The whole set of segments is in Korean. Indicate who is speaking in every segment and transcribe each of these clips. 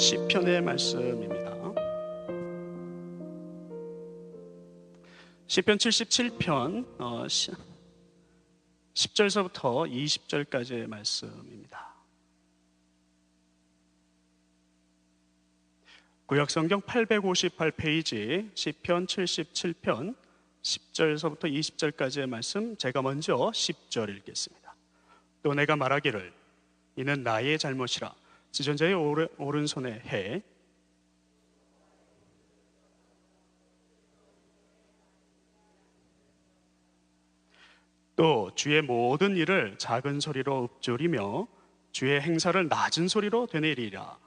Speaker 1: 시편의 말씀입니다. 시편 77편 10절서부터 20절까지의 말씀입니다. 구약성경 858페이지 시편 77편 10절서부터 20절까지의 말씀, 제가 먼저 10절 읽겠습니다. 또 내가 말하기를 이는 나의 잘못이라 지존자의 오른손에 해 또 주의 모든 일을 작은 소리로 읊조리며 주의 행사를 낮은 소리로 되뇌리라.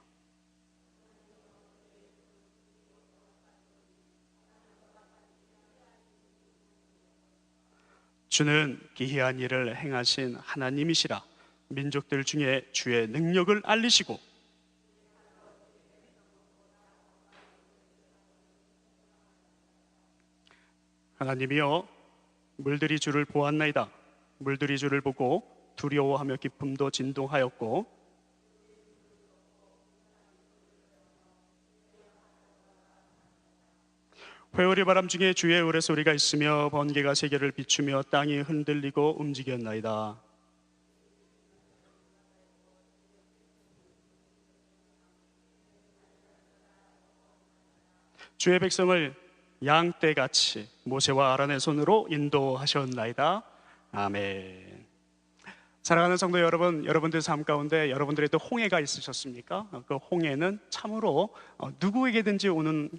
Speaker 1: 주는 기이한 일을 행하신 하나님이시라. 민족들 중에 주의 능력을 알리시고 하나님이여 물들이 주를 보았나이다. 물들이 주를 보고 두려워하며 기쁨도 진동하였고 회오리 바람 중에 주의 우레소리가 있으며 번개가 세계를 비추며 땅이 흔들리고 움직였나이다. 주의 백성을 양떼같이 모세와 아론의 손으로 인도하셨나이다. 아멘. 사랑하는 성도 여러분, 여러분들 삶 가운데 여러분들에도 홍해가 있으셨습니까? 그 홍해는 참으로 누구에게든지 오는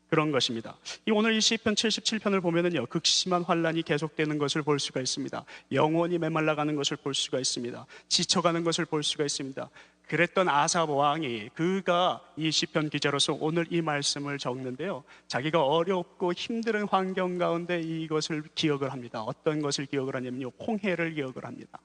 Speaker 1: 그런 것입니다. 오늘 이 시편 77편을 보면은요, 극심한 환란이 계속되는 것을 볼 수가 있습니다. 영혼이 메말라가는 것을 볼 수가 있습니다. 지쳐가는 것을 볼 수가 있습니다. 그랬던 아사 왕이, 그가 이 시편 기자로서 오늘 이 말씀을 적는데요, 자기가 어렵고 힘든 환경 가운데 이것을 기억을 합니다. 어떤 것을 기억을 하냐면요, 홍해를 기억을 합니다.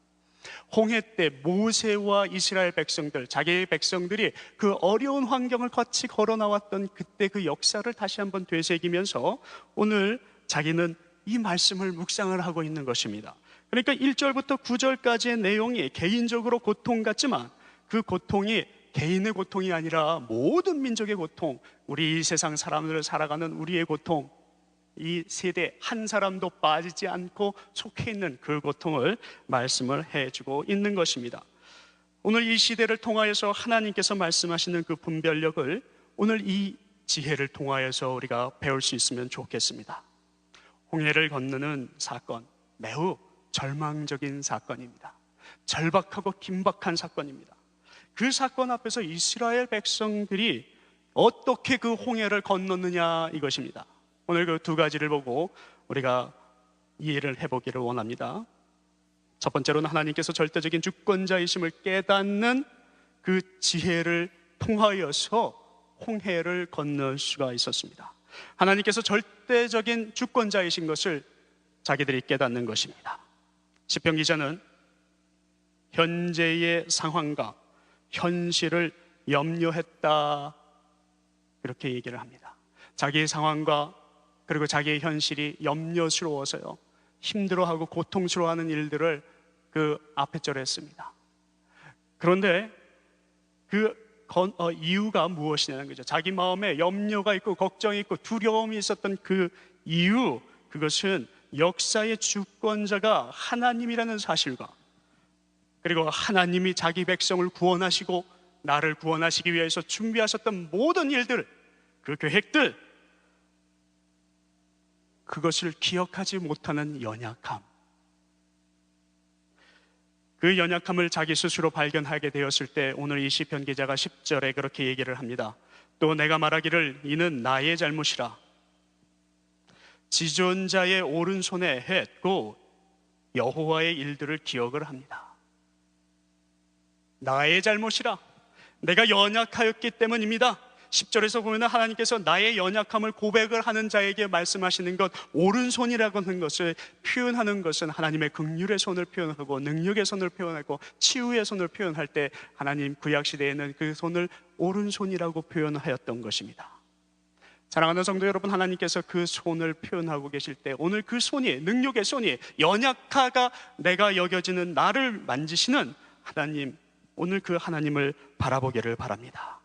Speaker 1: 홍해 때 모세와 이스라엘 백성들, 자기의 백성들이 그 어려운 환경을 같이 걸어 나왔던 그때 그 역사를 다시 한번 되새기면서 오늘 자기는 이 말씀을 묵상을 하고 있는 것입니다. 그러니까 1절부터 9절까지의 내용이 개인적으로 고통 같지만 그 고통이 개인의 고통이 아니라 모든 민족의 고통, 우리 이 세상 사람들을 살아가는 우리의 고통, 이 세대 한 사람도 빠지지 않고 속해 있는 그 고통을 말씀을 해주고 있는 것입니다. 오늘 이 시대를 통하여서 하나님께서 말씀하시는 그 분별력을 오늘 이 지혜를 통하여서 우리가 배울 수 있으면 좋겠습니다. 홍해를 건너는 사건, 매우 절망적인 사건입니다. 절박하고 긴박한 사건입니다. 그 사건 앞에서 이스라엘 백성들이 어떻게 그 홍해를 건넜느냐, 이것입니다. 오늘 그 두 가지를 보고 우리가 이해를 해보기를 원합니다. 첫 번째로는 하나님께서 절대적인 주권자이심을 깨닫는 그 지혜를 통하여서 홍해를 건널 수가 있었습니다. 하나님께서 절대적인 주권자이신 것을 자기들이 깨닫는 것입니다. 시편 기자는 현재의 상황과 현실을 염려했다, 그렇게 얘기를 합니다. 자기의 상황과 그리고 자기의 현실이 염려스러워서요, 힘들어하고 고통스러워하는 일들을 그 앞에 절에 했습니다. 그런데 그 이유가 무엇이냐는 거죠. 자기 마음에 염려가 있고 걱정이 있고 두려움이 있었던 그 이유, 그것은 역사의 주권자가 하나님이라는 사실과 그리고 하나님이 자기 백성을 구원하시고 나를 구원하시기 위해서 준비하셨던 모든 일들, 그 계획들, 그것을 기억하지 못하는 연약함, 그 연약함을 자기 스스로 발견하게 되었을 때 오늘 이 시편 기자가 10절에 그렇게 얘기를 합니다. 또 내가 말하기를 이는 나의 잘못이라. 지존자의 오른손에 했고 여호와의 일들을 기억을 합니다. 나의 잘못이라, 내가 연약하였기 때문입니다. 10절에서 보면 하나님께서 나의 연약함을 고백을 하는 자에게 말씀하시는 것, 오른손이라고 하는 것을 표현하는 것은 하나님의 긍휼의 손을 표현하고 능력의 손을 표현하고 치유의 손을 표현할 때 하나님 구약시대에는 그 손을 오른손이라고 표현하였던 것입니다. 사랑하는 성도 여러분, 하나님께서 그 손을 표현하고 계실 때 오늘 그 손이, 능력의 손이, 연약하가 내가 여겨지는 나를 만지시는 하나님, 오늘 그 하나님을 바라보기를 바랍니다.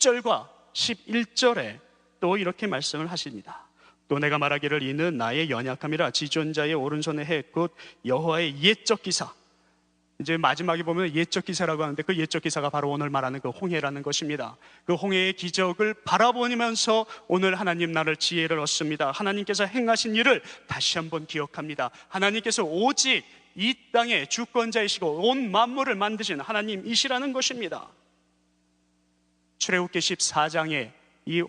Speaker 1: 10절과 11절에 또 이렇게 말씀을 하십니다. 또 내가 말하기를 이는 나의 연약함이라 지존자의 오른손에 해 곧 여호와의 옛적 기사. 이제 마지막에 보면 옛적 기사라고 하는데 그 옛적 기사가 바로 오늘 말하는 그 홍해라는 것입니다. 그 홍해의 기적을 바라보면서 오늘 하나님 나를 지혜를 얻습니다. 하나님께서 행하신 일을 다시 한번 기억합니다. 하나님께서 오직 이 땅의 주권자이시고 온 만물을 만드신 하나님이시라는 것입니다. 출애굽기 14장에 이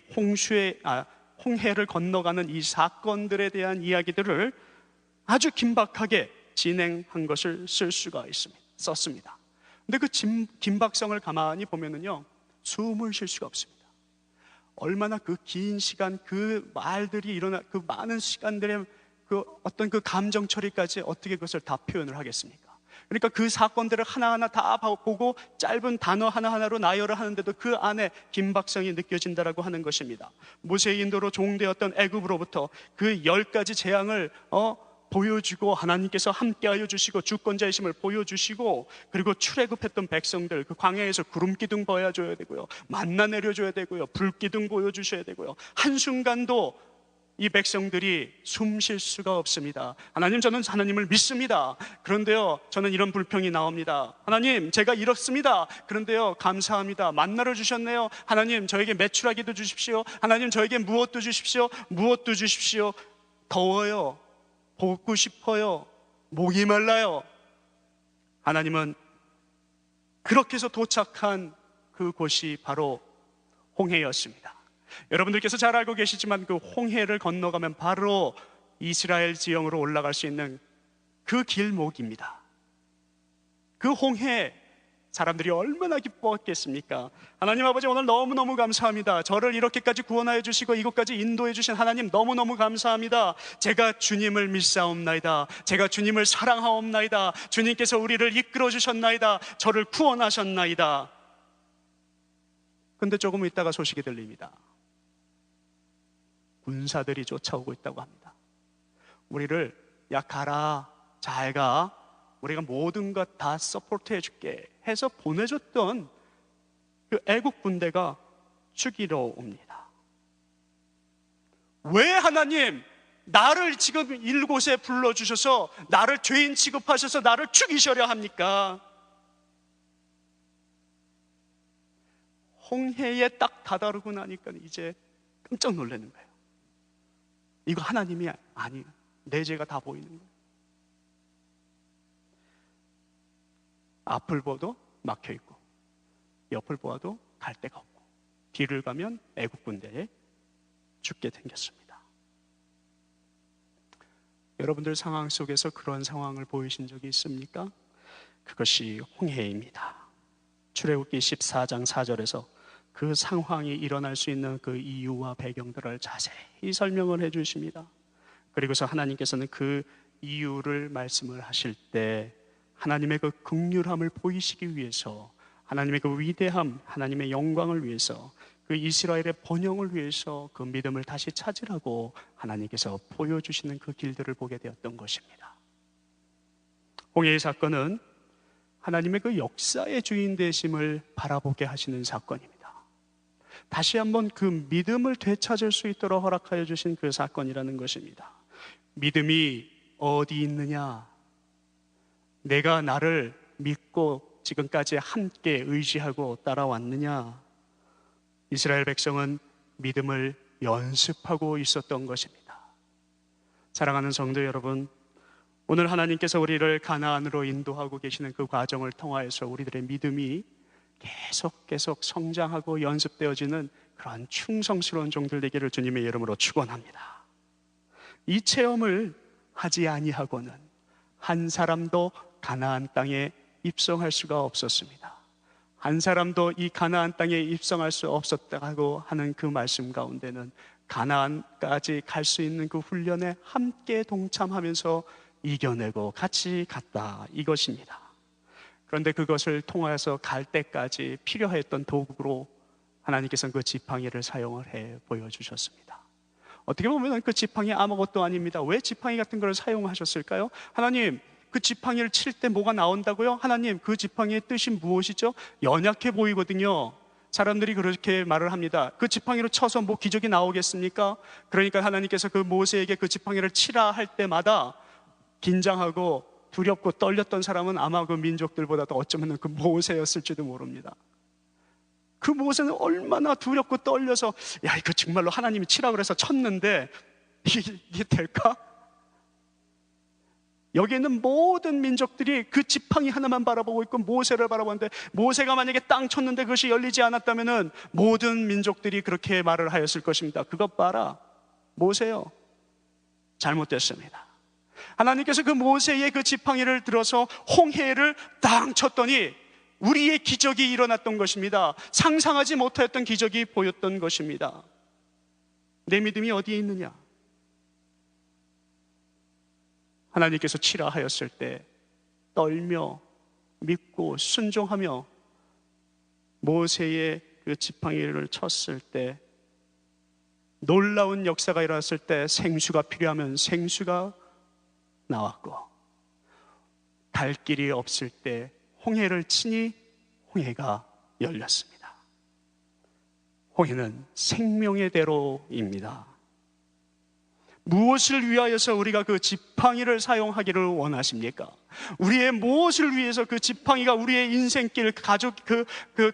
Speaker 1: 홍해를 건너가는 이 사건들에 대한 이야기들을 아주 긴박하게 진행한 것을 쓸 수가 썼습니다. 근데 그 긴박성을 가만히 보면은요, 숨을 쉴 수가 없습니다. 얼마나 그 긴 시간, 그 말들이 일어나, 그 많은 시간들의 그 어떤 그 감정 처리까지 어떻게 그것을 다 표현을 하겠습니까? 그러니까 그 사건들을 하나하나 다 보고 짧은 단어 하나하나로 나열을 하는데도 그 안에 긴박성이 느껴진다라고 하는 것입니다. 모세의 인도로 종되었던 애굽으로부터 그 10가지 재앙을 보여주고 하나님께서 함께하여 주시고 주권자이심을 보여주시고, 그리고 출애굽했던 백성들 그 광야에서 구름기둥 보여줘야 되고요, 만나 내려줘야 되고요, 불기둥 보여주셔야 되고요, 한순간도 이 백성들이 숨 쉴 수가 없습니다. 하나님, 저는 하나님을 믿습니다. 그런데요, 저는 이런 불평이 나옵니다. 하나님, 제가 이렇습니다. 그런데요, 감사합니다. 만나를 주셨네요. 하나님, 저에게 매출하기도 주십시오. 하나님, 저에게 무엇도 주십시오. 무엇도 주십시오. 더워요. 보고 싶어요. 목이 말라요. 하나님은 그렇게 해서 도착한 그곳이 바로 홍해였습니다. 여러분들께서 잘 알고 계시지만 그 홍해를 건너가면 바로 이스라엘 지형으로 올라갈 수 있는 그 길목입니다. 그 홍해, 사람들이 얼마나 기뻐했겠습니까? 하나님 아버지, 오늘 너무너무 감사합니다. 저를 이렇게까지 구원하여 주시고 이곳까지 인도해 주신 하나님 너무너무 감사합니다. 제가 주님을 믿사옵나이다. 제가 주님을 사랑하옵나이다. 주님께서 우리를 이끌어 주셨나이다. 저를 구원하셨나이다. 근데 조금 있다가 소식이 들립니다. 군사들이 쫓아오고 있다고 합니다. 우리를 야 가라, 잘 가, 우리가 모든 것 다 서포트 해줄게 해서 보내줬던 그 애국 군대가 죽이러 옵니다. 왜 하나님 나를 지금 이곳에 불러주셔서 나를 죄인 취급하셔서 나를 죽이셔려 합니까? 홍해에 딱 다다르고 나니까 이제 깜짝 놀라는 거예요. 이거 하나님이 아니에요. 내 죄가 다 보이는 거예요. 앞을 보도 막혀있고 옆을 보아도 갈 데가 없고 뒤를 가면 애국 군대에 죽게 생겼습니다. 여러분들 상황 속에서 그런 상황을 보이신 적이 있습니까? 그것이 홍해입니다. 출애굽기 14장 4절에서 그 상황이 일어날 수 있는 그 이유와 배경들을 자세히 설명을 해 주십니다. 그리고서 하나님께서는 그 이유를 말씀을 하실 때 하나님의 그 긍휼함을 보이시기 위해서, 하나님의 그 위대함, 하나님의 영광을 위해서, 그 이스라엘의 번영을 위해서 그 믿음을 다시 찾으라고 하나님께서 보여주시는 그 길들을 보게 되었던 것입니다. 홍해의 사건은 하나님의 그 역사의 주인 되심을 바라보게 하시는 사건입니다. 다시 한번 그 믿음을 되찾을 수 있도록 허락하여 주신 그 사건이라는 것입니다. 믿음이 어디 있느냐? 내가 나를 믿고 지금까지 함께 의지하고 따라왔느냐? 이스라엘 백성은 믿음을 연습하고 있었던 것입니다. 사랑하는 성도 여러분, 오늘 하나님께서 우리를 가나안으로 인도하고 계시는 그 과정을 통하여서 우리들의 믿음이 계속 성장하고 연습되어지는 그런 충성스러운 종들 되기를 주님의 이름으로 축원합니다. 이 체험을 하지 아니하고는 한 사람도 가나안 땅에 입성할 수가 없었습니다. 한 사람도 이 가나안 땅에 입성할 수 없었다고 하는 그 말씀 가운데는 가나안까지 갈 수 있는 그 훈련에 함께 동참하면서 이겨내고 같이 갔다, 이것입니다. 그런데 그것을 통하여서 갈 때까지 필요했던 도구로 하나님께서는 그 지팡이를 사용을 해 보여주셨습니다. 어떻게 보면 그 지팡이 아무것도 아닙니다. 왜 지팡이 같은 걸 사용하셨을까요? 하나님, 그 지팡이를 칠 때 뭐가 나온다고요? 하나님, 그 지팡이의 뜻이 무엇이죠? 연약해 보이거든요. 사람들이 그렇게 말을 합니다. 그 지팡이로 쳐서 뭐 기적이 나오겠습니까? 그러니까 하나님께서 그 모세에게 그 지팡이를 치라 할 때마다 긴장하고 두렵고 떨렸던 사람은 아마 그 민족들보다도 어쩌면 그 모세였을지도 모릅니다. 그 모세는 얼마나 두렵고 떨려서, 야, 이거 정말로 하나님이 치라 그래서 쳤는데 이게 될까? 여기 있는 모든 민족들이 그 지팡이 하나만 바라보고 있고 모세를 바라보는데, 모세가 만약에 땅 쳤는데 그것이 열리지 않았다면 모든 민족들이 그렇게 말을 하였을 것입니다. 그것 봐라, 모세요, 잘못됐습니다. 하나님께서 그 모세의 그 지팡이를 들어서 홍해를 땅 쳤더니 우리의 기적이 일어났던 것입니다. 상상하지 못했던 기적이 보였던 것입니다. 내 믿음이 어디에 있느냐? 하나님께서 치라 하였을 때 떨며 믿고 순종하며 모세의 그 지팡이를 쳤을 때, 놀라운 역사가 일어났을 때 생수가 필요하면 생수가 나왔고, 갈 길이 없을 때 홍해를 치니 홍해가 열렸습니다. 홍해는 생명의 대로입니다. 무엇을 위하여서 우리가 그 지팡이를 사용하기를 원하십니까? 우리의 무엇을 위해서 그 지팡이가 우리의 인생길, 가족, 그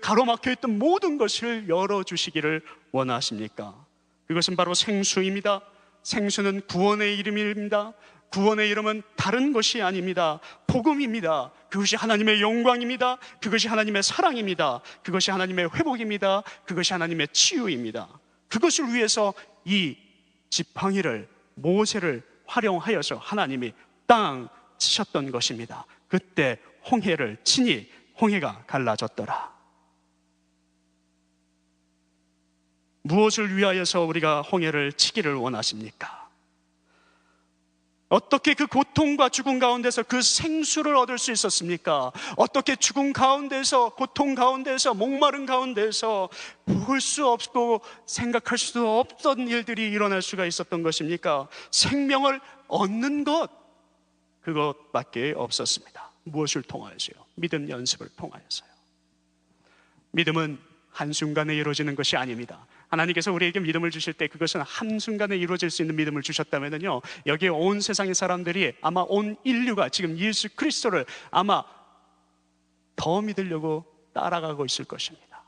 Speaker 1: 가로막혀 있던 모든 것을 열어주시기를 원하십니까? 그것은 바로 생수입니다. 생수는 구원의 이름입니다. 구원의 이름은 다른 것이 아닙니다. 복음입니다. 그것이 하나님의 영광입니다. 그것이 하나님의 사랑입니다. 그것이 하나님의 회복입니다. 그것이 하나님의 치유입니다. 그것을 위해서 이 지팡이를, 모세를 활용하여서 하나님이 땅 치셨던 것입니다. 그때 홍해를 치니 홍해가 갈라졌더라. 무엇을 위하여서 우리가 홍해를 치기를 원하십니까? 어떻게 그 고통과 죽음 가운데서 그 생수를 얻을 수 있었습니까? 어떻게 죽음 가운데서, 고통 가운데서, 목마른 가운데서 볼 수 없고 생각할 수도 없던 일들이 일어날 수가 있었던 것입니까? 생명을 얻는 것, 그것밖에 없었습니다. 무엇을 통하여서요? 믿음 연습을 통하여서요. 믿음은 한순간에 이루어지는 것이 아닙니다. 하나님께서 우리에게 믿음을 주실 때 그것은 한순간에 이루어질 수 있는 믿음을 주셨다면요, 여기에 온 세상의 사람들이, 아마 온 인류가 지금 예수 그리스도를 아마 더 믿으려고 따라가고 있을 것입니다.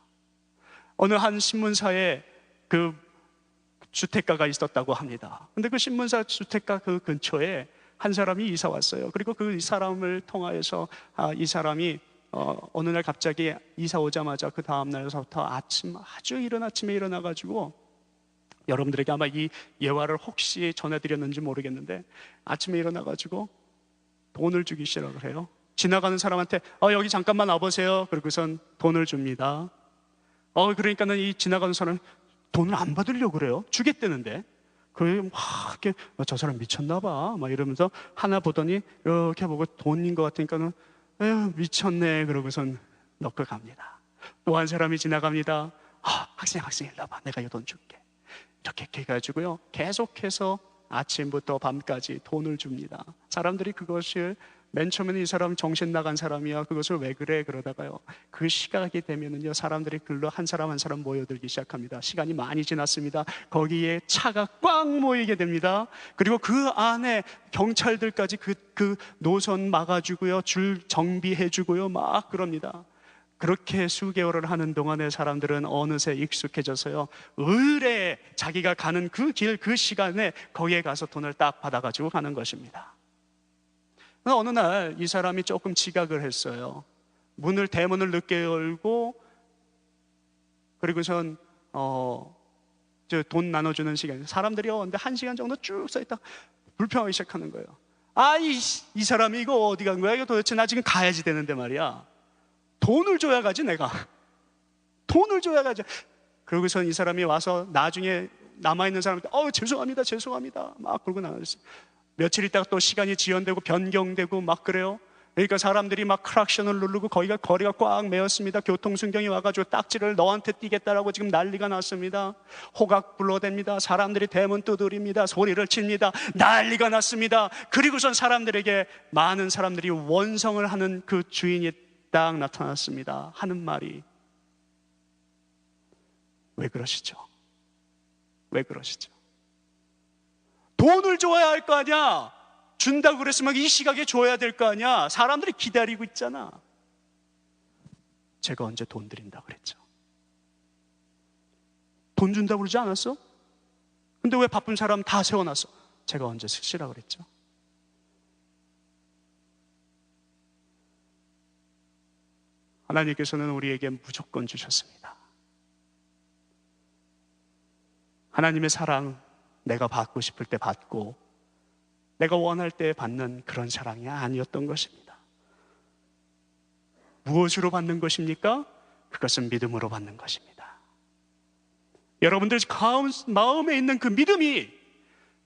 Speaker 1: 어느 한 신문사에 그 주택가가 있었다고 합니다. 근데 그 신문사 주택가 그 근처에 한 사람이 이사 왔어요. 그리고 그 사람을 통하여서 이 사람이 어느 날 갑자기 이사 오자마자 그 다음 날서부터 아주 이른 아침에 일어나가지고, 여러분들에게 아마 이 예화를 혹시 전해드렸는지 모르겠는데, 아침에 일어나가지고 돈을 주기 시작을 해요. 지나가는 사람한테 여기 잠깐만 와보세요. 그러고선 돈을 줍니다. 그러니까는 이 지나가는 사람은 돈을 안 받으려고 그래요. 주겠다는데. 막 이렇게 저 사람 미쳤나 봐 막 이러면서 하나 보더니 이렇게 보고 돈인 것 같으니까는 에휴 미쳤네 그러고선 넣고 갑니다. 또 한 사람이 지나갑니다. 학생 일로 와봐, 내가 이 돈 줄게. 이렇게 해가지고요, 계속해서 아침부터 밤까지 돈을 줍니다. 사람들이 그것을, 맨 처음에는 이 사람 정신 나간 사람이야, 그것을 왜 그래 그러다가요, 그 시각이 되면은요, 사람들이 글로 한 사람 한 사람 모여들기 시작합니다. 시간이 많이 지났습니다. 거기에 차가 꽉 모이게 됩니다. 그리고 그 안에 경찰들까지 그 노선 막아주고요, 줄 정비해주고요, 막 그럽니다. 그렇게 수개월을 하는 동안에 사람들은 어느새 익숙해져서요, 의뢰 자기가 가는 그 길, 그 시간에 거기에 가서 돈을 딱 받아가지고 가는 것입니다. 어느 날 이 사람이 조금 지각을 했어요. 대문을 늦게 열고, 그리고선 돈 나눠주는 시간, 사람들이 근데 1시간 정도 쭉 써있다 불평하기 시작하는 거예요. 이 사람이 이거 어디 간 거야? 이거 도대체 나 지금 가야지 되는데 말이야. 돈을 줘야 가지, 내가. 돈을 줘야 가지. 그러고선 이 사람이 와서 나중에 남아있는 사람한테 죄송합니다 막 그러고 나갔어요. 며칠 있다가 또 시간이 지연되고 변경되고 막 그래요. 그러니까 사람들이 막 크락션을 누르고 거리가 꽉 메었습니다. 교통순경이 와가지고 딱지를 너한테 띄겠다라고 지금 난리가 났습니다. 호각 불러댑니다. 사람들이 대문 두드립니다. 소리를 칩니다. 난리가 났습니다. 그리고선 사람들에게, 많은 사람들이 원성을 하는 그 주인이 딱 나타났습니다. 하는 말이, 왜 그러시죠? 왜 그러시죠? 돈을 줘야 할 거 아니야. 준다고 그랬으면 이 시각에 줘야 될 거 아니야. 사람들이 기다리고 있잖아. 제가 언제 돈 드린다 그랬죠? 돈 준다고 그러지 않았어? 근데 왜 바쁜 사람 다 세워놨어? 제가 언제 쓰시라 그랬죠? 하나님께서는 우리에게 무조건 주셨습니다. 하나님의 사랑, 내가 받고 싶을 때 받고 내가 원할 때 받는 그런 사랑이 아니었던 것입니다. 무엇으로 받는 것입니까? 그것은 믿음으로 받는 것입니다. 여러분들 마음에 있는 그 믿음이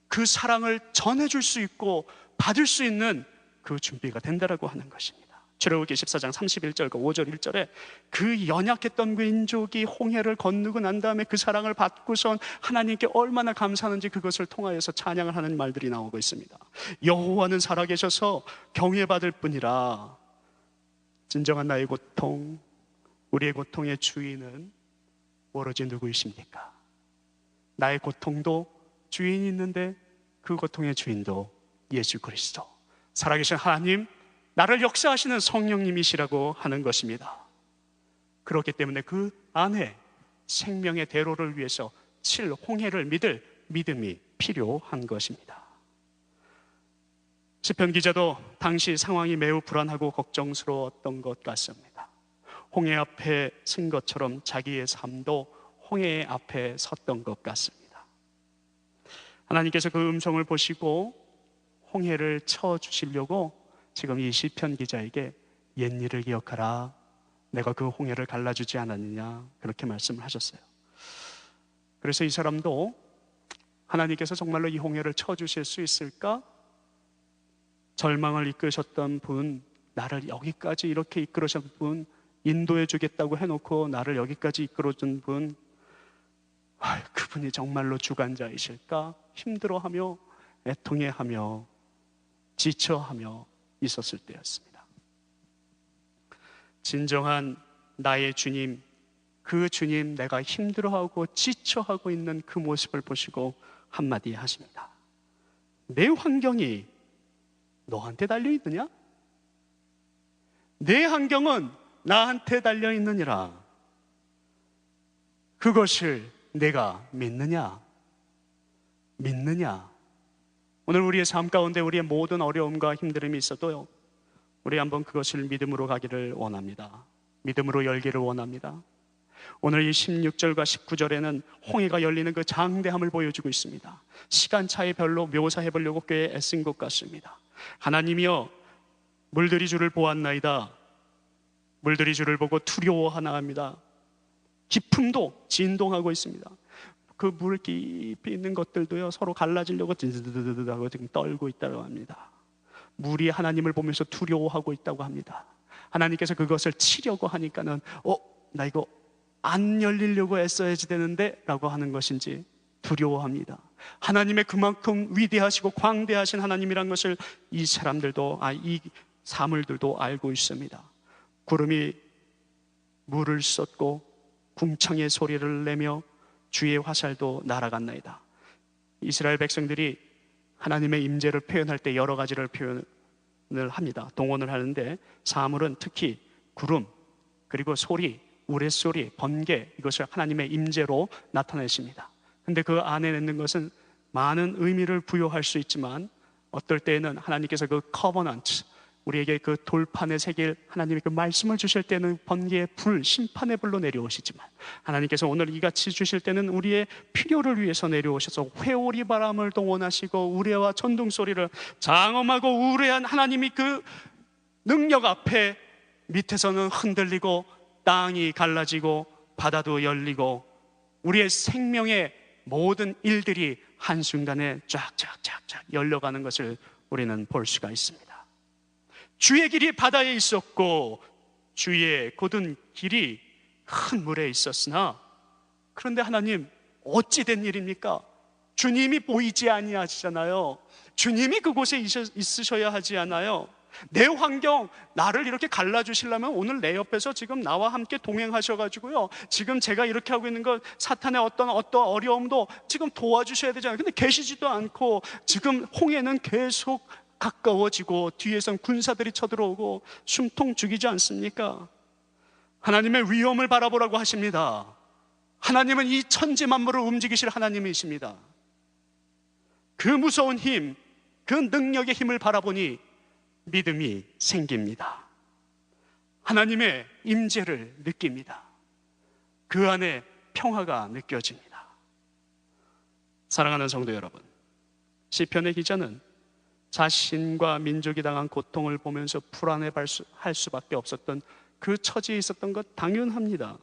Speaker 1: 그 사랑을 전해줄 수 있고 받을 수 있는 그 준비가 된다라고 하는 것입니다. 출애굽기 14장 31절과 5절 1절에 그 연약했던 민족이 홍해를 건너고 난 다음에 그 사랑을 받고선 하나님께 얼마나 감사하는지 그것을 통하여서 찬양을 하는 말들이 나오고 있습니다. 여호와는 살아계셔서 경외받을 뿐이라. 진정한 나의 고통, 우리의 고통의 주인은 오로지 누구이십니까? 나의 고통도 주인이 있는데 그 고통의 주인도 예수 그리스도, 살아계신 하나님, 나를 역사하시는 성령님이시라고 하는 것입니다. 그렇기 때문에 그 안에 생명의 대로를 위해서 칠 홍해를 믿을 믿음이 필요한 것입니다. 시편 기자도 당시 상황이 매우 불안하고 걱정스러웠던 것 같습니다. 홍해 앞에 선 것처럼 자기의 삶도 홍해 앞에 섰던 것 같습니다. 하나님께서 그 음성을 보시고 홍해를 쳐주시려고 지금 이 시편 기자에게 옛일을 기억하라, 내가 그 홍해를 갈라주지 않았느냐, 그렇게 말씀을 하셨어요. 그래서 이 사람도 하나님께서 정말로 이 홍해를 쳐주실 수 있을까? 절망을 이끄셨던 분, 나를 여기까지 이렇게 이끌으셨던 분, 인도해 주겠다고 해놓고 나를 여기까지 이끌어준 분, 그분이 정말로 주관자이실까? 힘들어하며 애통해하며 지쳐하며 있었을 때였습니다. 진정한 나의 주님, 그 주님, 내가 힘들어하고 지쳐하고 있는 그 모습을 보시고 한마디 하십니다. 내 환경이 너한테 달려있느냐? 내 환경은 나한테 달려있느니라. 그것을 내가 믿느냐? 오늘 우리의 삶 가운데 우리의 모든 어려움과 힘듦이 있어도요, 우리 한번 그것을 믿음으로 가기를 원합니다. 믿음으로 열기를 원합니다. 오늘 이 16절과 19절에는 홍해가 열리는 그 장대함을 보여주고 있습니다. 시간차에 별로 묘사해 보려고 꽤 애쓴 것 같습니다. 하나님이여, 물들이 주를 보았나이다. 물들이 주를 보고 두려워하나합니다. 깊음도 진동하고 있습니다. 그 물 깊이 있는 것들도요, 서로 갈라지려고 드드드드드하고 지금 떨고 있다고 합니다. 물이 하나님을 보면서 두려워하고 있다고 합니다. 하나님께서 그것을 치려고 하니까는 나 이거 안 열리려고 애써야지 되는데 라고 하는 것인지 두려워합니다. 하나님의 그만큼 위대하시고 광대하신 하나님이란 것을 이 사람들도, 이 사물들도 알고 있습니다. 구름이 물을 쏟고 궁창의 소리를 내며 주의 화살도 날아갔나이다. 이스라엘 백성들이 하나님의 임재를 표현할 때 여러 가지를 표현을 합니다. 동원을 하는데 사물은 특히 구름, 그리고 소리, 우레소리, 번개, 이것을 하나님의 임재로 나타내십니다. 근데 그 안에 있는 것은 많은 의미를 부여할 수 있지만 어떨 때에는 하나님께서 그 커버넌트, 우리에게 그 돌판에 새길 하나님의 그 말씀을 주실 때는 번개의 불, 심판의 불로 내려오시지만 하나님께서 오늘 이같이 주실 때는 우리의 필요를 위해서 내려오셔서 회오리 바람을 동원하시고 우레와 천둥 소리를, 장엄하고 우레한 하나님이 그 능력 앞에 밑에서는 흔들리고 땅이 갈라지고 바다도 열리고 우리의 생명의 모든 일들이 한순간에 쫙쫙쫙쫙 열려가는 것을 우리는 볼 수가 있습니다. 주의 길이 바다에 있었고 주의 곧은 길이 큰 물에 있었으나, 그런데 하나님, 어찌 된 일입니까? 주님이 보이지 아니하시잖아요. 주님이 그곳에 있으셔야 하지 않아요? 내 환경, 나를 이렇게 갈라주시려면 오늘 내 옆에서 지금 나와 함께 동행하셔가지고요, 지금 제가 이렇게 하고 있는 것, 사탄의 어떤 어려움도 지금 도와주셔야 되잖아요. 근데 계시지도 않고 지금 홍해는 계속 가까워지고 뒤에선 군사들이 쳐들어오고 숨통 죽이지 않습니까? 하나님의 위엄을 바라보라고 하십니다. 하나님은 이 천지 만물을 움직이실 하나님이십니다. 그 무서운 힘, 그 능력의 힘을 바라보니 믿음이 생깁니다. 하나님의 임재를 느낍니다. 그 안에 평화가 느껴집니다. 사랑하는 성도 여러분, 시편의 기자는 자신과 민족이 당한 고통을 보면서 불안해할 수밖에 없었던 그 처지에 있었던 것 당연합니다.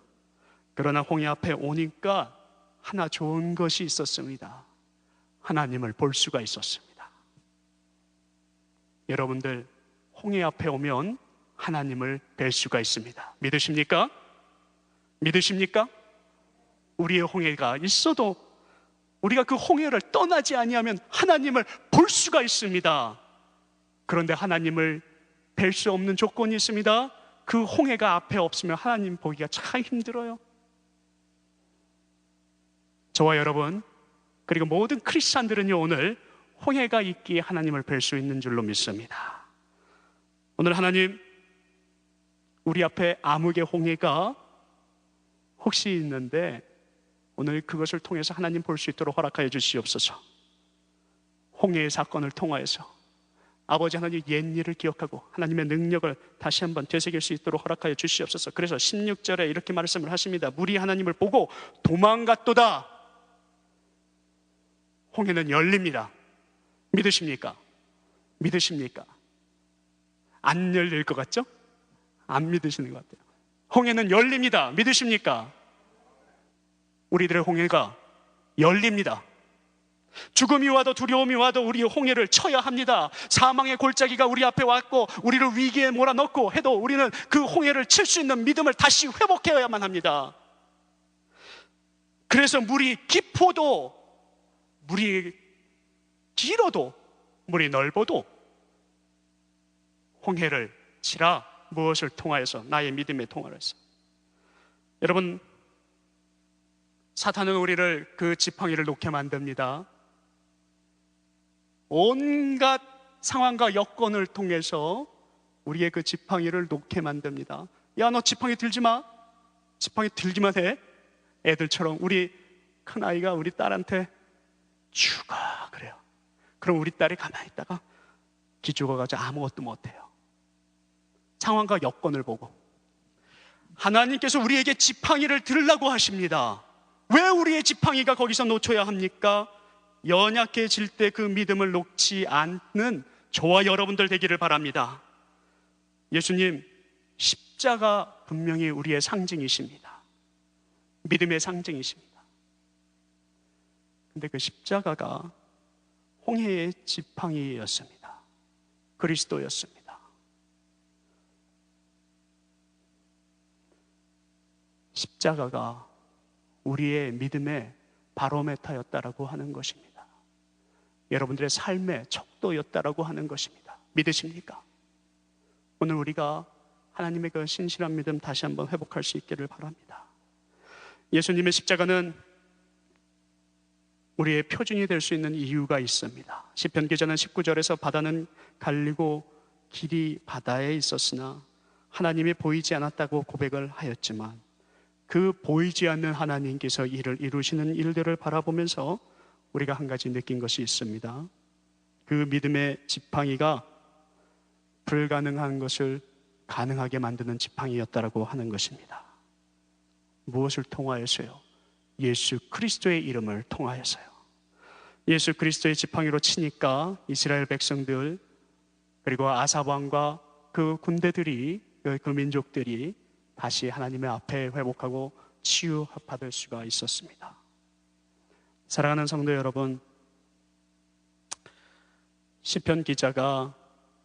Speaker 1: 그러나 홍해 앞에 오니까 하나 좋은 것이 있었습니다. 하나님을 볼 수가 있었습니다. 여러분들, 홍해 앞에 오면 하나님을 뵐 수가 있습니다. 믿으십니까? 믿으십니까? 우리의 홍해가 있어도 우리가 그 홍해를 떠나지 아니하면 하나님을 볼 수가 있습니다. 그런데 하나님을 뵐 수 없는 조건이 있습니다. 그 홍해가 앞에 없으면 하나님 보기가 참 힘들어요. 저와 여러분, 그리고 모든 크리스찬들은요, 오늘 홍해가 있기에 하나님을 뵐 수 있는 줄로 믿습니다. 오늘 하나님, 우리 앞에 암흑의 홍해가 혹시 있는데 오늘 그것을 통해서 하나님 볼 수 있도록 허락하여 주시옵소서. 홍해의 사건을 통하여서 아버지 하나님 옛일을 기억하고 하나님의 능력을 다시 한번 되새길 수 있도록 허락하여 주시옵소서. 그래서 16절에 이렇게 말씀을 하십니다. 물이 하나님을 보고 도망갔도다. 홍해는 열립니다. 믿으십니까? 믿으십니까? 안 열릴 것 같죠? 안 믿으시는 것 같아요. 홍해는 열립니다. 믿으십니까? 우리들의 홍해가 열립니다. 죽음이 와도 두려움이 와도 우리의 홍해를 쳐야 합니다. 사망의 골짜기가 우리 앞에 왔고 우리를 위기에 몰아넣고 해도 우리는 그 홍해를 칠 수 있는 믿음을 다시 회복해야만 합니다. 그래서 물이 깊어도, 물이 길어도, 물이 넓어도 홍해를 치라. 무엇을 통하여서? 나의 믿음의 통하여서. 여러분, 사탄은 우리를 그 지팡이를 놓게 만듭니다. 온갖 상황과 여건을 통해서 우리의 그 지팡이를 놓게 만듭니다. 야, 너 지팡이 들지 마. 지팡이 들기만 해. 애들처럼 우리 큰아이가 우리 딸한테 죽어 그래요. 그럼 우리 딸이 가만히 있다가 기죽어가지고 아무것도 못해요. 상황과 여건을 보고. 하나님께서 우리에게 지팡이를 들으라고 하십니다. 왜 우리의 지팡이가 거기서 놓쳐야 합니까? 연약해질 때 그 믿음을 놓지 않는 저와 여러분들 되기를 바랍니다. 예수님, 십자가 분명히 우리의 상징이십니다. 믿음의 상징이십니다. 근데 그 십자가가 홍해의 지팡이였습니다. 그리스도였습니다. 십자가가 우리의 믿음의 바로메타였다라고 하는 것입니다. 여러분들의 삶의 척도였다라고 하는 것입니다. 믿으십니까? 오늘 우리가 하나님의 그 신실한 믿음 다시 한번 회복할 수 있기를 바랍니다. 예수님의 십자가는 우리의 표준이 될 수 있는 이유가 있습니다. 시편 기자는 19절에서 바다는 갈리고 길이 바다에 있었으나 하나님이 보이지 않았다고 고백을 하였지만 그 보이지 않는 하나님께서 이를 이루시는 일들을 바라보면서 우리가 한 가지 느낀 것이 있습니다. 그 믿음의 지팡이가 불가능한 것을 가능하게 만드는 지팡이였다라고 하는 것입니다. 무엇을 통하여서요? 예수 그리스도의 이름을 통하여서요. 예수 그리스도의 지팡이로 치니까 이스라엘 백성들 그리고 아삽 왕과 그 군대들이, 그 민족들이 다시 하나님의 앞에 회복하고 치유받을 수가 있었습니다. 사랑하는 성도 여러분, 시편 기자가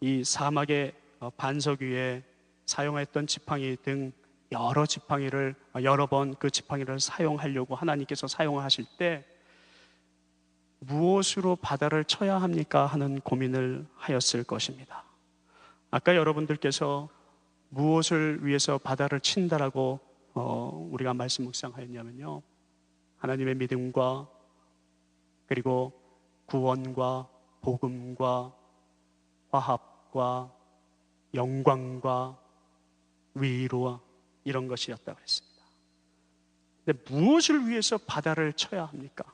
Speaker 1: 이 사막의 반석 위에 사용했던 지팡이 등 여러 지팡이를 여러 번 그 지팡이를 사용하려고 하나님께서 사용하실 때 무엇으로 바다를 쳐야 합니까 하는 고민을 하였을 것입니다. 아까 여러분들께서 무엇을 위해서 바다를 친다라고 우리가 말씀 묵상하였냐면요, 하나님의 믿음과 그리고 구원과 복음과 화합과 영광과 위로와 이런 것이었다고 했습니다. 근데 무엇을 위해서 바다를 쳐야 합니까?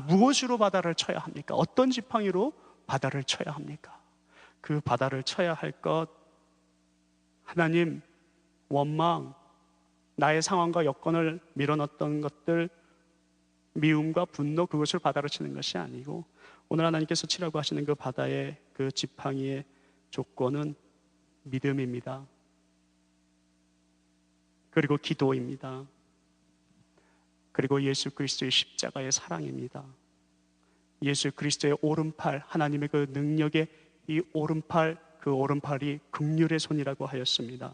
Speaker 1: 무엇으로 바다를 쳐야 합니까? 어떤 지팡이로 바다를 쳐야 합니까? 그 바다를 쳐야 할 것, 하나님, 원망, 나의 상황과 여건을 밀어넣었던 것들, 미움과 분노, 그것을 바다로 치는 것이 아니고, 오늘 하나님께서 치라고 하시는 그 바다의 그 지팡이의 조건은 믿음입니다. 그리고 기도입니다. 그리고 예수 그리스도의 십자가의 사랑입니다. 예수 그리스도의 오른팔, 하나님의 그 능력의 이 오른팔, 그 오른팔이 긍휼의 손이라고 하였습니다.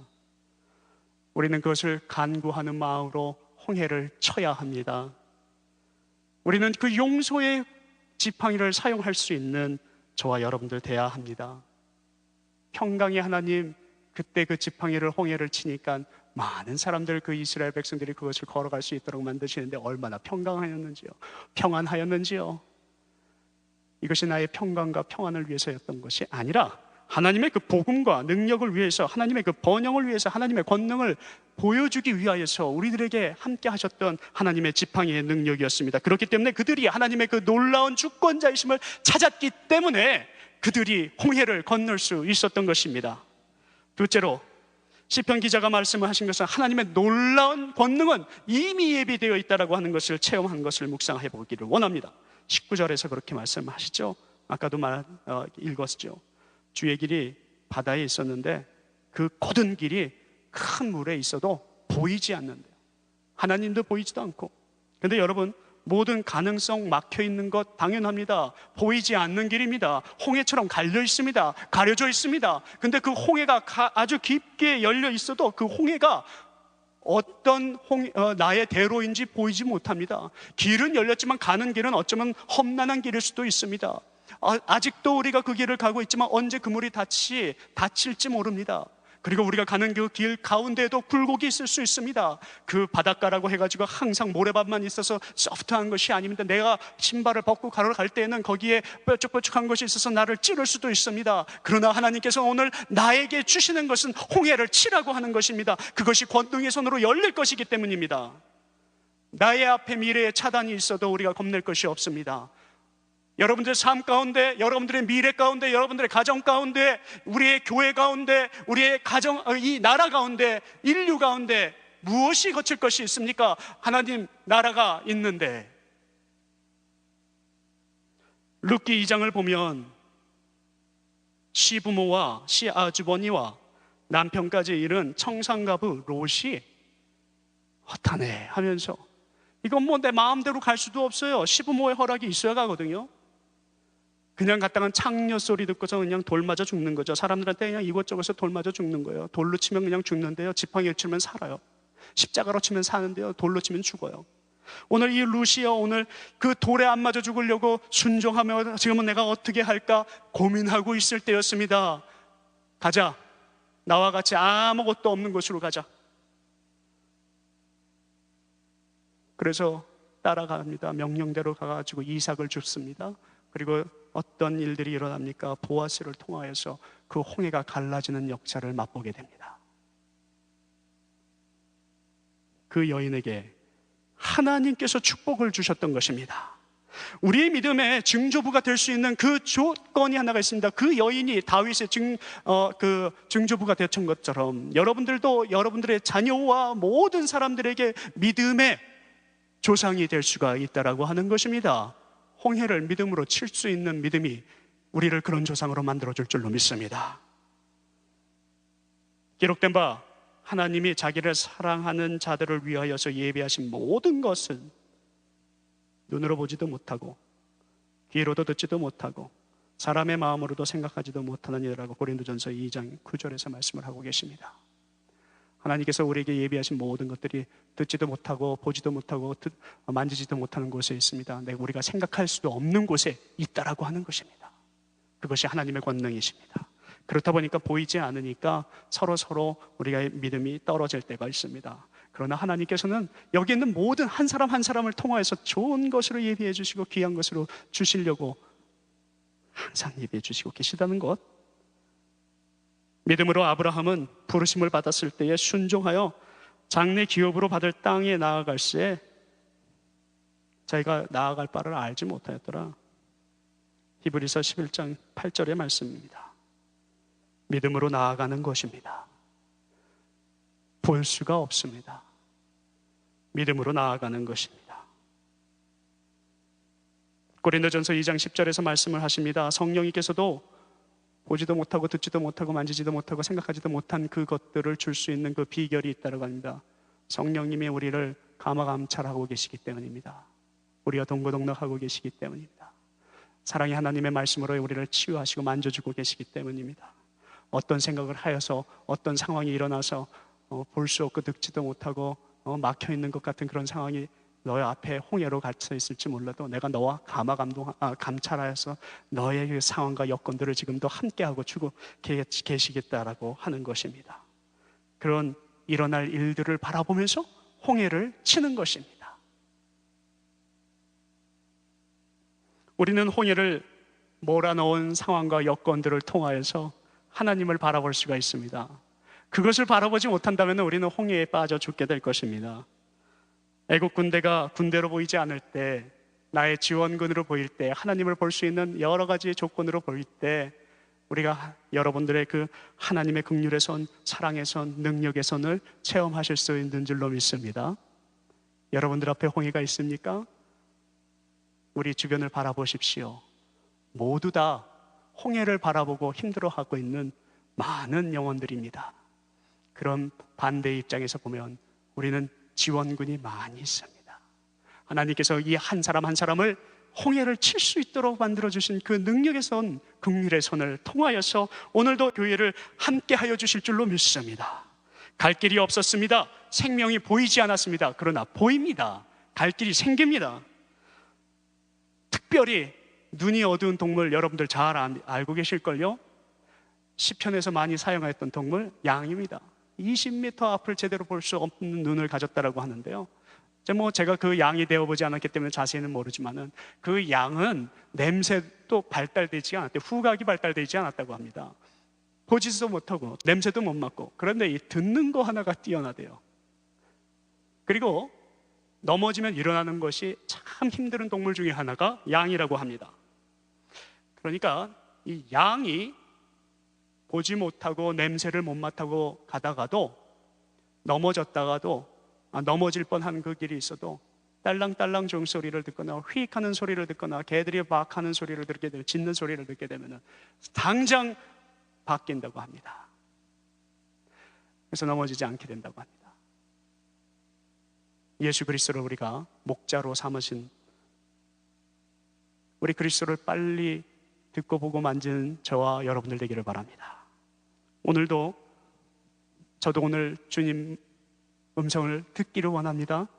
Speaker 1: 우리는 그것을 간구하는 마음으로 홍해를 쳐야 합니다. 우리는 그 용서의 지팡이를 사용할 수 있는 저와 여러분들 되어야 합니다. 평강의 하나님, 그때 그 지팡이를 홍해를 치니까 많은 사람들, 그 이스라엘 백성들이 그것을 걸어갈 수 있도록 만드시는데 얼마나 평강하였는지요, 평안하였는지요. 이것이 나의 평강과 평안을 위해서였던 것이 아니라 하나님의 그 복음과 능력을 위해서, 하나님의 그 번영을 위해서, 하나님의 권능을 보여주기 위하여서 우리들에게 함께 하셨던 하나님의 지팡이의 능력이었습니다. 그렇기 때문에 그들이 하나님의 그 놀라운 주권자이심을 찾았기 때문에 그들이 홍해를 건널 수 있었던 것입니다. 둘째로, 시편 기자가 말씀을 하신 것은 하나님의 놀라운 권능은 이미 예비되어 있다라고 하는 것을 체험한 것을 묵상해 보기를 원합니다. 19절에서 그렇게 말씀하시죠. 아까도 읽었죠. 주의 길이 바다에 있었는데 그 곧은 길이 큰 물에 있어도 보이지 않는데요. 하나님도 보이지도 않고. 근데 여러분, 모든 가능성 막혀 있는 것 당연합니다. 보이지 않는 길입니다. 홍해처럼 갈려 있습니다. 가려져 있습니다. 근데 그 홍해가 아주 깊게 열려 있어도 그 홍해가 어떤 나의 대로인지 보이지 못합니다. 길은 열렸지만 가는 길은 어쩌면 험난한 길일 수도 있습니다. 아직도 우리가 그 길을 가고 있지만 언제 그물이 닫힐지 모릅니다. 그리고 우리가 가는 그 길 가운데에도 굴곡이 있을 수 있습니다. 그 바닷가라고 해가지고 항상 모래밭만 있어서 소프트한 것이 아닙니다. 내가 신발을 벗고 걸어갈 때에는 거기에 뾰족뾰족한 것이 있어서 나를 찌를 수도 있습니다. 그러나 하나님께서 오늘 나에게 주시는 것은 홍해를 치라고 하는 것입니다. 그것이 권능의 손으로 열릴 것이기 때문입니다. 나의 앞에 미래에 차단이 있어도 우리가 겁낼 것이 없습니다. 여러분들의 삶 가운데, 여러분들의 미래 가운데, 여러분들의 가정 가운데, 우리의 교회 가운데, 우리의 가정, 이 나라 가운데, 인류 가운데 무엇이 거칠 것이 있습니까? 하나님 나라가 있는데. 룻기 2장을 보면 시부모와 시아주버니와 남편까지 잃은 청산가부 롯이 허탄해 하면서, 이건 뭐 내 마음대로 갈 수도 없어요. 시부모의 허락이 있어야 가거든요. 그냥 갔다가 창녀 소리 듣고서 그냥 돌 맞아 죽는 거죠. 사람들한테 그냥 이곳저곳에 돌 맞아 죽는 거예요. 돌로 치면 그냥 죽는데요, 지팡이로 치면 살아요. 십자가로 치면 사는데요, 돌로 치면 죽어요. 오늘 이 루시아, 오늘 그 돌에 안 맞아 죽으려고 순종하며 지금은 내가 어떻게 할까 고민하고 있을 때였습니다. 가자, 나와 같이 아무것도 없는 곳으로 가자. 그래서 따라갑니다. 명령대로 가가지고 이삭을 줍습니다. 그리고 어떤 일들이 일어납니까? 보아스를 통하여서 그 홍해가 갈라지는 역사를 맛보게 됩니다. 그 여인에게 하나님께서 축복을 주셨던 것입니다. 우리의 믿음의 증조부가 될 수 있는 그 조건이 하나가 있습니다. 그 여인이 다윗의 증조부가 되었던 것처럼 여러분들도 여러분들의 자녀와 모든 사람들에게 믿음의 조상이 될 수가 있다라고 하는 것입니다. 홍해를 믿음으로 칠 수 있는 믿음이 우리를 그런 조상으로 만들어줄 줄로 믿습니다. 기록된 바 하나님이 자기를 사랑하는 자들을 위하여서 예비하신 모든 것은 눈으로 보지도 못하고 귀로도 듣지도 못하고 사람의 마음으로도 생각하지도 못하는 이라고 고린도전서 2장 9절에서 말씀을 하고 계십니다. 하나님께서 우리에게 예비하신 모든 것들이 듣지도 못하고 보지도 못하고 만지지도 못하는 곳에 있습니다. 우리가 생각할 수도 없는 곳에 있다라고 하는 것입니다. 그것이 하나님의 권능이십니다. 그렇다 보니까 보이지 않으니까 서로 우리가 믿음이 떨어질 때가 있습니다. 그러나 하나님께서는 여기 있는 모든 한 사람 한 사람을 통하여서 좋은 것으로 예비해 주시고 귀한 것으로 주시려고 항상 예비해 주시고 계시다는 것. 믿음으로 아브라함은 부르심을 받았을 때에 순종하여 장래 기업으로 받을 땅에 나아갈새 자기가 나아갈 바를 알지 못하였더라. 히브리서 11장 8절의 말씀입니다. 믿음으로 나아가는 것입니다. 볼 수가 없습니다. 믿음으로 나아가는 것입니다. 고린도전서 2장 10절에서 말씀을 하십니다. 성령님께서도 보지도 못하고 듣지도 못하고 만지지도 못하고 생각하지도 못한 그것들을 줄 수 있는 그 비결이 있다고 합니다. 성령님이 우리를 감화감찰하고 계시기 때문입니다. 우리가 동고동락하고 계시기 때문입니다. 사랑의 하나님의 말씀으로 우리를 치유하시고 만져주고 계시기 때문입니다. 어떤 생각을 하여서 어떤 상황이 일어나서 볼 수 없고 듣지도 못하고 막혀있는 것 같은 그런 상황이 너의 앞에 홍해로 갇혀 있을지 몰라도 내가 너와 감찰하여서 너의 그 상황과 여건들을 지금도 함께하고 주고 계시겠다라고 하는 것입니다. 그런 일어날 일들을 바라보면서 홍해를 치는 것입니다. 우리는 홍해를 몰아넣은 상황과 여건들을 통하여서 하나님을 바라볼 수가 있습니다. 그것을 바라보지 못한다면 우리는 홍해에 빠져 죽게 될 것입니다. 애국 군대가 군대로 보이지 않을 때, 나의 지원군으로 보일 때, 하나님을 볼 수 있는 여러 가지 조건으로 보일 때 우리가 여러분들의 그 하나님의 긍휼의 손, 사랑의 손, 능력의 손을 체험하실 수 있는 줄로 믿습니다. 여러분들 앞에 홍해가 있습니까? 우리 주변을 바라보십시오. 모두 다 홍해를 바라보고 힘들어하고 있는 많은 영혼들입니다. 그런 반대 입장에서 보면 우리는 지원군이 많이 있습니다. 하나님께서 이 한 사람 한 사람을 홍해를 칠 수 있도록 만들어주신 그 능력의 손, 긍휼의 손을 통하여서 오늘도 교회를 함께하여 주실 줄로 믿습니다. 갈 길이 없었습니다. 생명이 보이지 않았습니다. 그러나 보입니다. 갈 길이 생깁니다. 특별히 눈이 어두운 동물 여러분들 잘 알고 계실걸요? 시편에서 많이 사용했던 동물 양입니다. 20m 앞을 제대로 볼 수 없는 눈을 가졌다라고 하는데요. 제가 그 양이 되어보지 않았기 때문에 자세히는 모르지만은 그 양은 냄새도 발달되지 않았대요. 후각이 발달되지 않았다고 합니다. 보지도 못하고 냄새도 못 맡고, 그런데 이 듣는 거 하나가 뛰어나대요. 그리고 넘어지면 일어나는 것이 참 힘든 동물 중에 하나가 양이라고 합니다. 그러니까 이 양이 보지 못하고 냄새를 못 맡고 가다가도 넘어질 뻔한 그 길이 있어도 딸랑딸랑 종소리를 듣거나 휙 하는 소리를 듣거나 개들이 막 하는 소리를 듣게 되면, 짖는 소리를 듣게 되면 당장 바뀐다고 합니다. 그래서 넘어지지 않게 된다고 합니다. 예수 그리스도를 우리가 목자로 삼으신, 우리 그리스도를 빨리 듣고 보고 만지는 저와 여러분들 되기를 바랍니다. 오늘도 저도 오늘 주님 음성을 듣기를 원합니다.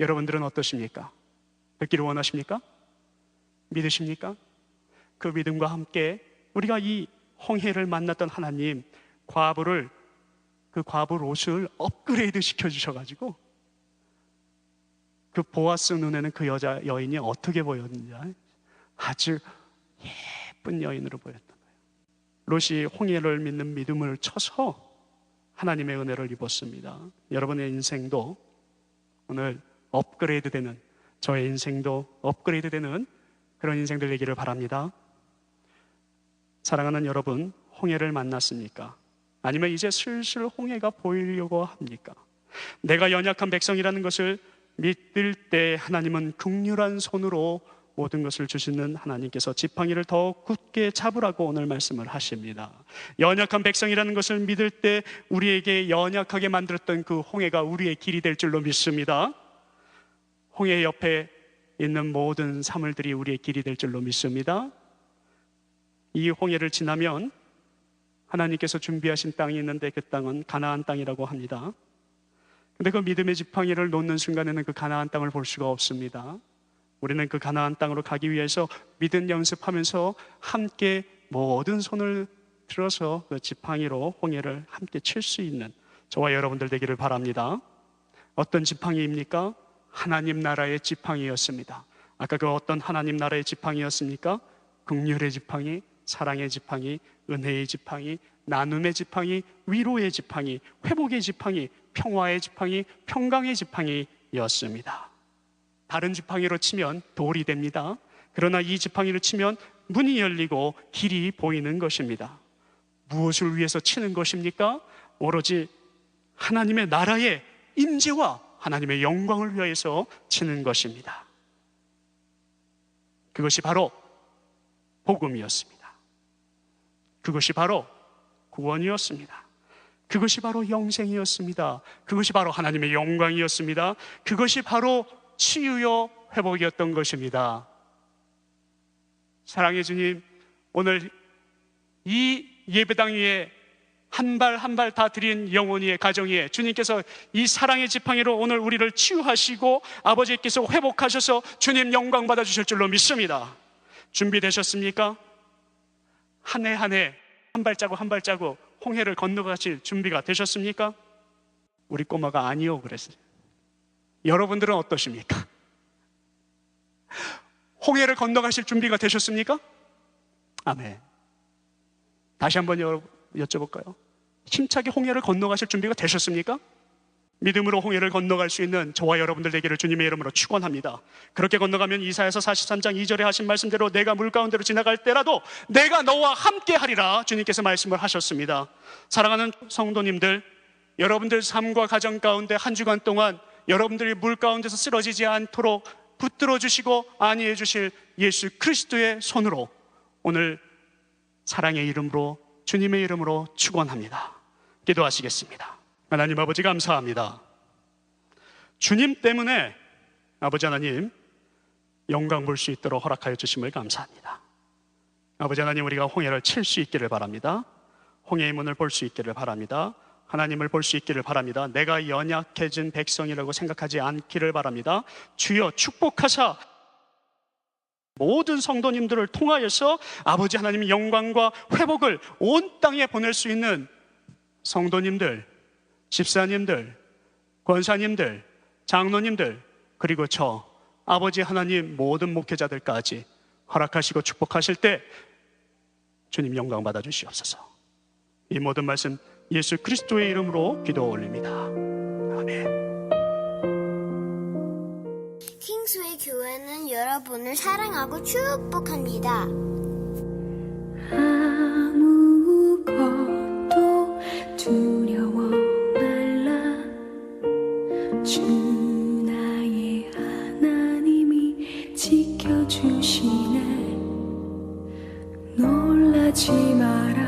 Speaker 1: 여러분들은 어떠십니까? 듣기를 원하십니까? 믿으십니까? 그 믿음과 함께 우리가 이 홍해를 만났던 하나님, 그 과부 롯을 업그레이드 시켜주셔가지고 그 보아스 눈에는 그 여인이 어떻게 보였는지 아주 예쁜 여인으로 보였던 거예요. 롯이 홍해를 믿는 믿음을 쳐서 하나님의 은혜를 입었습니다. 여러분의 인생도 오늘 업그레이드 되는, 저의 인생도 업그레이드 되는 그런 인생들 되기를 바랍니다. 사랑하는 여러분, 홍해를 만났습니까? 아니면 이제 슬슬 홍해가 보이려고 합니까? 내가 연약한 백성이라는 것을 믿을 때 하나님은 긍휼한 손으로 모든 것을 주시는 하나님께서 지팡이를 더 굳게 잡으라고 오늘 말씀을 하십니다. 연약한 백성이라는 것을 믿을 때 우리에게 연약하게 만들었던 그 홍해가 우리의 길이 될 줄로 믿습니다. 홍해 옆에 있는 모든 사물들이 우리의 길이 될 줄로 믿습니다. 이 홍해를 지나면 하나님께서 준비하신 땅이 있는데 그 땅은 가나안 땅이라고 합니다. 근데 그 믿음의 지팡이를 놓는 순간에는 그 가나안 땅을 볼 수가 없습니다. 우리는 그 가나안 땅으로 가기 위해서 믿음 연습하면서 함께 모든 손을 들어서 그 지팡이로 홍해를 함께 칠 수 있는 저와 여러분들 되기를 바랍니다. 어떤 지팡이입니까? 하나님 나라의 지팡이였습니다. 아까 그 어떤 하나님 나라의 지팡이였습니까? 긍휼의 지팡이, 사랑의 지팡이, 은혜의 지팡이, 나눔의 지팡이, 위로의 지팡이, 회복의 지팡이, 평화의 지팡이, 평강의 지팡이였습니다. 다른 지팡이로 치면 돌이 됩니다. 그러나 이 지팡이로 치면 문이 열리고 길이 보이는 것입니다. 무엇을 위해서 치는 것입니까? 오로지 하나님의 나라의 임재와 하나님의 영광을 위해서 치는 것입니다. 그것이 바로 복음이었습니다. 그것이 바로 구원이었습니다. 그것이 바로 영생이었습니다. 그것이 바로 하나님의 영광이었습니다. 그것이 바로 치유요 회복이었던 것입니다. 사랑의 주님, 오늘 이 예배당 위에 한 발 한 발 다 드린 영혼 위에, 가정 위에 주님께서 이 사랑의 지팡이로 오늘 우리를 치유하시고 아버지께서 회복하셔서 주님 영광 받아주실 줄로 믿습니다. 준비되셨습니까? 한 해 한 해 한 발자국 한 발자국 홍해를 건너가실 준비가 되셨습니까? 우리 꼬마가 아니요 그랬어요. 여러분들은 어떠십니까? 홍해를 건너가실 준비가 되셨습니까? 아멘. 다시 한번 여쭤볼까요? 힘차게 홍해를 건너가실 준비가 되셨습니까? 믿음으로 홍해를 건너갈 수 있는 저와 여러분들 되기를 주님의 이름으로 축원합니다. 그렇게 건너가면 이사야서 43장 2절에 하신 말씀대로 내가 물 가운데로 지나갈 때라도 내가 너와 함께 하리라 주님께서 말씀을 하셨습니다. 사랑하는 성도님들, 여러분들 삶과 가정 가운데 한 주간 동안 여러분들이 물 가운데서 쓰러지지 않도록 붙들어 주시고 안위해 주실 예수 그리스도의 손으로 오늘 사랑의 이름으로 주님의 이름으로 축원합니다. 기도하시겠습니다. 하나님 아버지 감사합니다. 주님 때문에 아버지 하나님 영광 볼 수 있도록 허락하여 주심을 감사합니다. 아버지 하나님, 우리가 홍해를 칠 수 있기를 바랍니다. 홍해의 문을 볼 수 있기를 바랍니다. 하나님을 볼 수 있기를 바랍니다. 내가 연약해진 백성이라고 생각하지 않기를 바랍니다. 주여 축복하사 모든 성도님들을 통하여서 아버지 하나님의 영광과 회복을 온 땅에 보낼 수 있는 성도님들, 집사님들, 권사님들, 장로님들, 그리고 저 아버지 하나님 모든 목회자들까지 허락하시고 축복하실 때 주님 영광 받아 주시옵소서. 이 모든 말씀 예수 그리스도의 이름으로 기도 올립니다. 아멘.
Speaker 2: 킹스웨이 교회는 여러분을 사랑하고 축복합니다.
Speaker 3: 아무것도 두려워 말라. 주 나의 하나님이 지켜주시네. 놀라지 마라.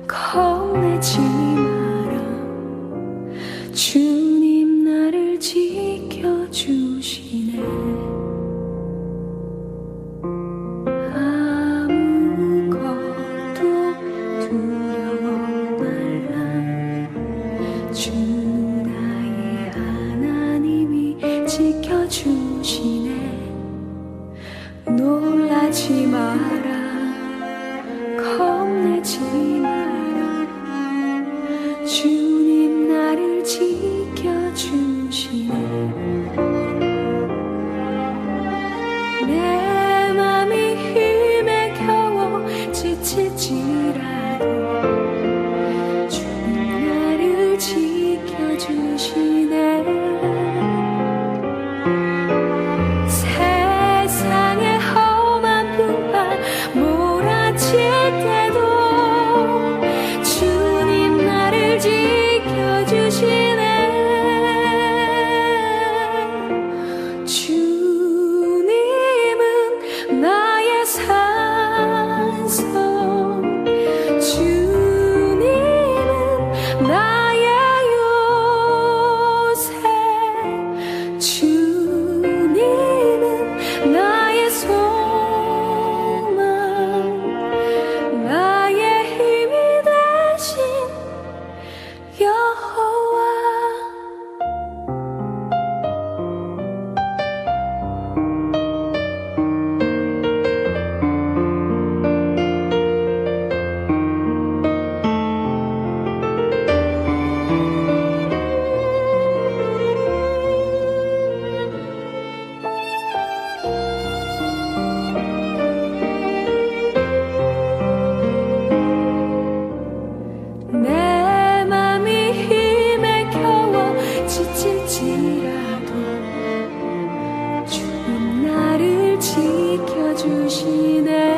Speaker 3: 겁내지 마라. 주님 나를 지켜주시네. 아무것도 두려워 말라. 주 나의 하나님이 지켜주시네. 놀라지 마라. 겁내지 마라. 주님 나를 지켜주시네. 내 맘이 힘에 겨워 지칠지라도 주님 나를 지켜주시네. 세상의 험한 풍파 기대